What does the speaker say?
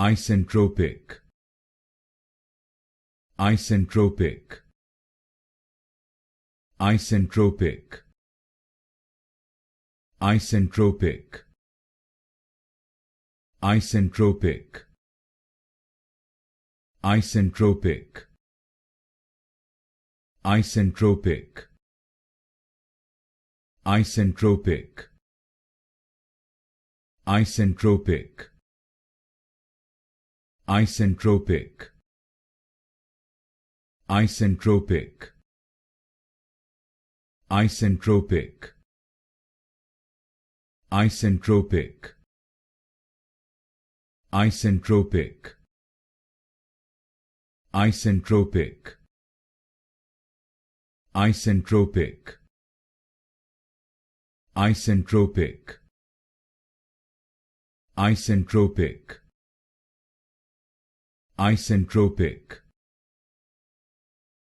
Isentropic. Isentropic. Isentropic. Isentropic. Isentropic. Isentropic. Isentropic. Isentropic. Isentropic. Isentropic. Isentropic. Isentropic. Isentropic. Isentropic. Isentropic. Isentropic. Isentropic. Isentropic. Isentropic.